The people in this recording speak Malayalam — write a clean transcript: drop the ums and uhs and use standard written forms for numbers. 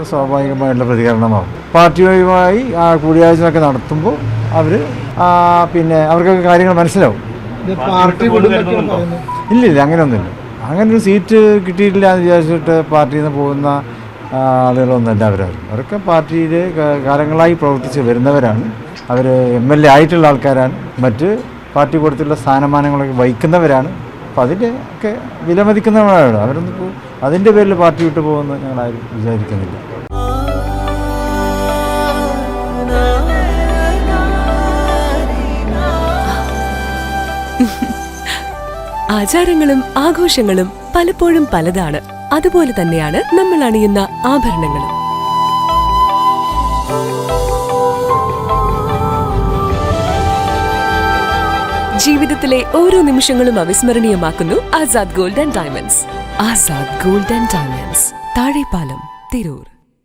സ്വാഭാവികമായിട്ടുള്ള പ്രതികരണമാകും. പാർട്ടിയുമായി കൂടിയാലോചനയൊക്കെ നടത്തുമ്പോൾ അവർ പിന്നെ അവർക്കൊക്കെ കാര്യങ്ങൾ മനസ്സിലാവും. ഇല്ലില്ല, അങ്ങനെയൊന്നുമില്ല. അങ്ങനൊരു സീറ്റ് കിട്ടിയിട്ടില്ല എന്ന് വിചാരിച്ചിട്ട് പാർട്ടിയിൽ നിന്ന് പോകുന്ന ആളുകളൊന്നുമല്ല അവരൊക്കെ പാർട്ടിയിൽ കാലങ്ങളായി പ്രവർത്തിച്ച് വരുന്നവരാണ്. അവർ MLA ആയിട്ടുള്ള ആൾക്കാരാണ്, മറ്റ് പാർട്ടി കൊടുത്തുള്ള സ്ഥാനമാനങ്ങളൊക്കെ വഹിക്കുന്നവരാണ്. അപ്പോൾ അതിൻ്റെ ഒക്കെ വിലമതിക്കുന്നവരാണ് അവരൊന്നും. അതിൻ്റെ പേരിൽ പാർട്ടി വിട്ടു പോകുമെന്ന് ഞങ്ങളാരും വിചാരിക്കുന്നില്ല. ആചാരങ്ങളും ആഘോഷങ്ങളും പലപ്പോഴും പലതാണ്. അതുപോലെ തന്നെയാണ് നമ്മൾ അണിയുന്ന ആഭരണങ്ങളും. ജീവിതത്തിലെ ഓരോ നിമിഷങ്ങളും അവിസ്മരണീയമാക്കുന്നു Azad gold and diamonds. Azad gold and diamonds, Thazhepalam, Tirur.